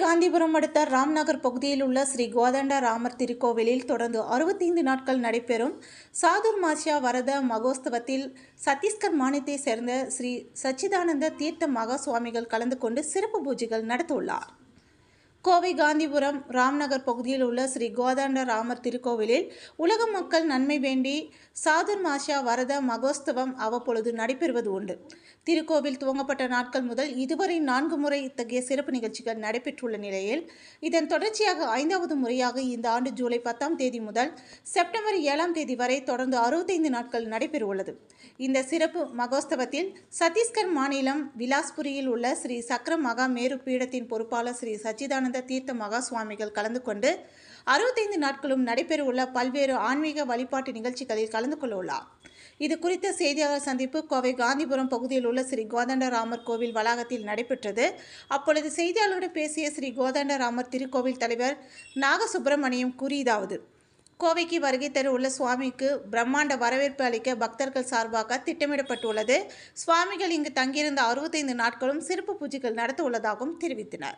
காந்திபுரம் அடுத்த ராம்நகர் பகுதியில் உள்ள ஸ்ரீ கோதண்ட ராமர் திருக்கோவிலில் தொடர்ந்து 65 நாட்கள் நடைபெறும் சாதுர்மாசிய வரத மகோத்சவத்தில் சத்தீஸ்கர் மாநிலத்தை சேர்ந்த ஸ்ரீ சச்சிதானந்த தீர்த்த மகா சுவாமிகள் கலந்து கொண்டு சிறப்பு பூஜைகள் நடத்தியுள்ளார். கோவை காந்திபுரம் ராம்நகர் பகுதியில் உள்ள ஸ்ரீ கோதண்ட ராமர் திருக்கோவிலில் உலக மக்கள் நன்மை வேண்டி சாதுர்மாசிய வரத மகோத்சவம் அவ்வப்பொழுது நடைபெறுவது உண்டு. திருக்கோவில் துவங்கப்பட்ட நாட்கள் முதல் இதுவரை 4 முறை இத்தகைய சிறப்பு நிகழ்ச்சிகள் நடைபெற்றுள்ள நிலையில் இதன் தொடர்ச்சியாக 5வது முறையாக இந்த ஆண்டு ஜூலை 10ஆம் தேதி முதல் செப்டம்பர் 7ஆம் தேதி வரை தொடர்ந்து 65 நாட்கள் நடைபெறவுள்ளது. இந்த சிறப்பு மகோத்சவத்தில் சத்தீஸ்கர் மாநிலம் விலாஸ்புரியில் உள்ள ஸ்ரீ சக்கர மகா மேரு பீடத்தின் பொறுப்பாளர் ஸ்ரீ சச்சிதானந்த தீர்த்த மகா சுவாமிகள் கலந்து கொண்டு 65 நாட்களும் நடைபெறவுள்ள பல்வேறு ஆன்மீக வழிபாட்டு நிகழ்ச்சிகளில் கலந்து கொள்ள உள்ளார். இது குறித்த செய்தியாளர் சந்திப்பு கோவை காந்திபுரம் பகுதியில் உள்ள ஸ்ரீ கோதண்ட ராமர் கோவில் வளாகத்தில் நடைபெற்றது. அப்பொழுது செய்தியாளர்களிடம் பேசிய ஸ்ரீ கோதண்ட ராமர் திருக்கோவில் தலைவர் நாகசுப்பிரமணியம் கூறியதாவது: கோவைக்கு வருகை தர உள்ள சுவாமிக்கு பிரம்மாண்ட வரவேற்பு அளிக்க பக்தர்கள் சார்பாக திட்டமிடப்பட்டுள்ளது. சுவாமிகள் இங்கு தங்கியிருந்த 65 நாட்களும் சிறப்பு பூஜைகள் நடத்த உள்ளதாகவும் தெரிவித்தனர்.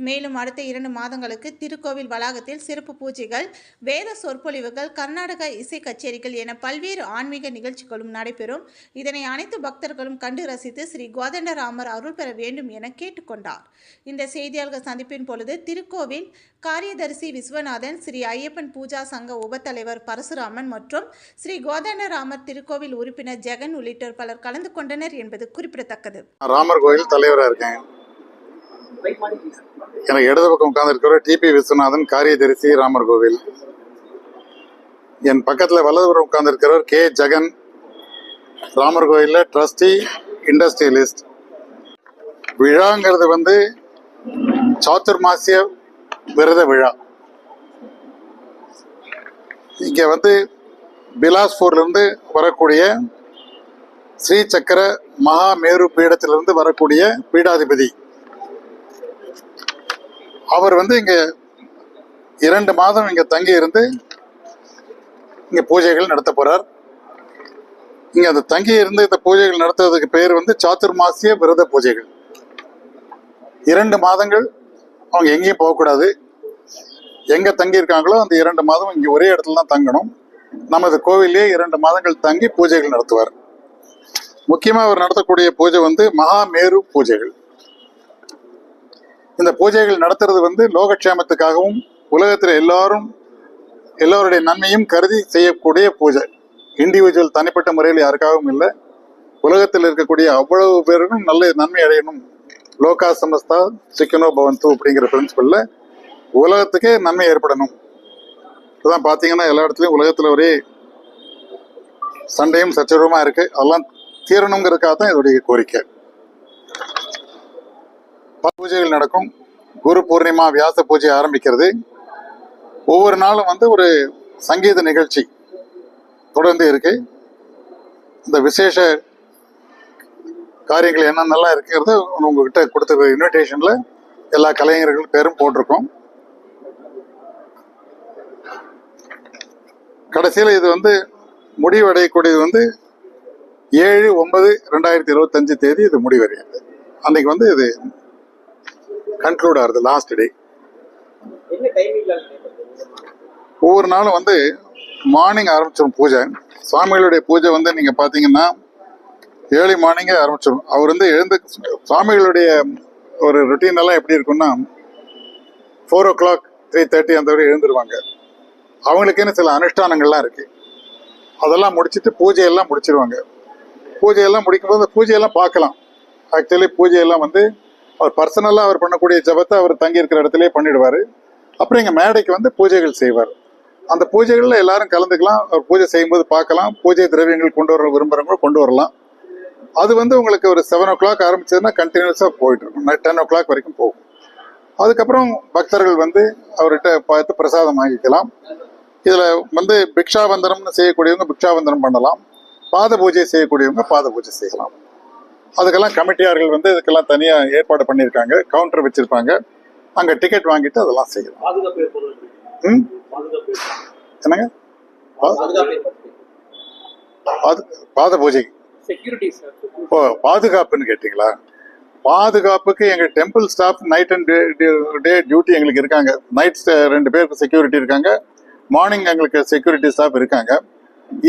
மேலும் அடுத்த 2 மாதங்களுக்கு திருக்கோவில் வளாகத்தில் சிறப்பு பூஜைகள், வேத சொற்பொழிவுகள், கர்நாடக இசை கச்சேரிகள் என பல்வேறு ஆன்மீக நிகழ்ச்சிகளும் நடைபெறும். இதனை அனைத்து பக்தர்களும் கண்டு ரசித்து ஸ்ரீ கோதண்ட ராமர் அருள் பெற வேண்டும் என கேட்டுக்கொண்டார். இந்த செய்தியாளர்கள் சந்திப்பின் பொழுது திருக்கோவில் காரியதரிசி விஸ்வநாதன், ஸ்ரீ ஐயப்பன் பூஜா சங்க உபத்தலைவர் பரசுராமன் மற்றும் ஸ்ரீ கோதண்ட ராமர் திருக்கோவில் உறுப்பினர் ஜெகன் உள்ளிட்டோர் பலர் கலந்து கொண்டனர் என்பது குறிப்பிடத்தக்கது. ராமர் கோயில் தலைவராக இருக்கேன். எனக்கு இடது பக்கம் உட்கார்ந்து இருக்கிற டிபி விஸ்வநாதன், காரியதரிசி ராமர் கோவில். என் பக்கத்தில் வலதுபுறம் உட்கார்ந்து இருக்கிறவர் கே ஜெகன், ராமர் கோயிலில் ட்ரஸ்டி, இண்டஸ்ட்ரியலிஸ்ட். விழாங்கிறது சாதுர்மாசிய விரத விழா. இங்கே பிலாஸ்பூர்லேருந்து வரக்கூடிய ஸ்ரீ சக்கர மகா மேரு பீடத்திலிருந்து வரக்கூடிய பீடாதிபதி அவர் இங்கே 2 மாதம் இங்கே தங்கி இருந்து இங்கே பூஜைகள் நடத்த போகிறார். இங்கே அந்த தங்கி இருந்து இந்த பூஜைகள் நடத்துறதுக்கு பேர் சாதுர்மாசிய விரத பூஜைகள். 2 மாதங்கள் அவங்க எங்கேயும் போகக்கூடாது. எங்கே தங்கியிருக்காங்களோ அந்த 2 மாதம் இங்கே ஒரே இடத்துல தான் தங்கணும். நமது கோவிலே 2 மாதங்கள் தங்கி பூஜைகள் நடத்துவார். முக்கியமாக அவர் நடத்தக்கூடிய பூஜை மகா மேரு பூஜைகள். இந்த பூஜைகள் நடத்துறது லோகக்ஷேமத்துக்காகவும் உலகத்தில் எல்லோருடைய நன்மையும் கருதி செய்யக்கூடிய பூஜை. இண்டிவிஜுவல் தனிப்பட்ட முறையில் யாருக்காகவும் இல்லை. உலகத்தில் இருக்கக்கூடிய அவ்வளவு பேருக்கும் நல்ல நன்மை அடையணும். லோகா சமஸ்தா சிக்கனோ பவந்து அப்படிங்கிற பிரின்சிபல்ல உலகத்துக்கே நன்மை ஏற்படணும். இப்போதான் பார்த்தீங்கன்னா எல்லா இடத்துலையும் உலகத்தில் ஒரே சண்டையும் சச்சரவுமா இருக்கு. அதெல்லாம் தீரணுங்கிறதுக்காக தான் இதோடைய கோரிக்கை. பூஜைகள் நடக்கும். குரு பூர்ணிமா வியாச பூஜை ஆரம்பிக்கிறது. ஒவ்வொரு நாளும் ஒரு சங்கீத நிகழ்ச்சி தொடர்ந்து இருக்கு. இந்த விசேஷ காரியங்கள் என்னென்னலாம் இருக்கிறது உங்ககிட்ட கொடுத்த இன்விடேஷன்ல எல்லா கலைஞர்கள் பேரும் போட்டிருக்கோம். கடைசியில் இது முடிவடையக்கூடியது 7/9/2025 தேதி இது முடிவடையாது. அன்னைக்கு இது கன்க்ளூட் ஆகுது, லாஸ்ட் டே. ஒவ்வொரு நாளும் மார்னிங் ஆரம்பிச்சிடும் பூஜை. சுவாமிகளுடைய பூஜை நீங்க பாத்தீங்கன்னா ஏர்லி மார்னிங்கே ஆரம்பிச்சிடும். அவர் எழுந்து சுவாமிகளுடைய ஒரு ரொட்டீன் எல்லாம் எப்படி இருக்குன்னா 4 o'clock 3:30 அந்த வரை எழுந்துருவாங்க. அவங்களுக்குன்னு சில அனுஷ்டானங்கள்லாம் இருக்கு. அதெல்லாம் முடிச்சுட்டு பூஜையெல்லாம் முடிச்சிருவாங்க. பூஜையெல்லாம் முடிக்கும்போது அந்த பூஜையெல்லாம் பார்க்கலாம். ஆக்சுவலி பூஜையெல்லாம் அவர் பர்சனலாக அவர் பண்ணக்கூடிய ஜபத்தை அவர் தங்கி இருக்கிற இடத்துலயே பண்ணிடுவார். அப்புறம் இங்கே மேடைக்கு பூஜைகள் செய்வார். அந்த பூஜைகளில் எல்லாரும் கலந்துக்கலாம். அவர் பூஜை செய்யும்போது பார்க்கலாம். பூஜை திரவியங்கள் கொண்டு வர விரும்புகிறவங்க கொண்டு வரலாம். அது உங்களுக்கு ஒரு 7 o'clock ஆரம்பிச்சதுன்னா கண்டினியூஸாக போயிட்டு இருக்கும். 10 o'clock வரைக்கும் போகும். அதுக்கப்புறம் பக்தர்கள் அவர்கிட்ட பார்த்து பிரசாதம் வாங்கிக்கலாம். இதில் பிக்ஷாபந்தனம்னு செய்யக்கூடியவங்க பிக்ஷாபந்தனம் பண்ணலாம். பாத பூஜை செய்யக்கூடியவங்க பாத பூஜை செய்யலாம். அதுக்கெல்லாம் கமிட்டியார்கள் இதுக்கெல்லாம் தனியாக ஏற்பாடு பண்ணியிருக்காங்க. கவுண்டர் வச்சிருப்பாங்க. அங்கே டிக்கெட் வாங்கிட்டு அதெல்லாம் செய்யலாம். என்னங்க பாத பூஜை? ஓ, பாதுகாப்புன்னு கேட்டீங்களா? பாதுகாப்புக்கு எங்கள் temple staff night and day duty எங்களுக்கு இருக்காங்க. நைட் 2 பேருக்கு செக்யூரிட்டி இருக்காங்க, மார்னிங் எங்களுக்கு செக்யூரிட்டி ஸ்டாஃப் இருக்காங்க.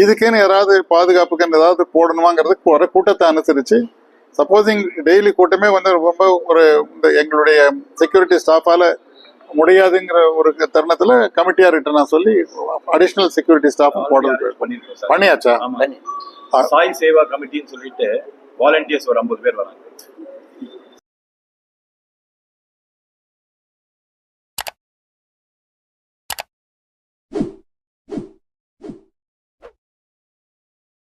இதுக்குன்னு யாராவது பாதுகாப்புக்கு ஏதாவது போடணுமாங்கிறதுக்கு ஒரு கூட்டத்தை அனுசரித்து, சப்போஸிங் டெய்லி கூட்டமே வந்து ரொம்ப ஒரு எங்களுடைய செக்யூரிட்டி ஸ்டாஃபால் முடியாதுங்கிற ஒரு தருணத்தில் கமிட்டியார்கிட்ட நான் சொல்லி அடிஷ்னல் செக்யூரிட்டி ஸ்டாஃப் போடுறது பண்ணியாச்சா? சாய் சேவா கமிட்டின்னு சொல்லிட்டு வாலண்டியர்ஸ் ஒரு 50 பேர் வராங்க.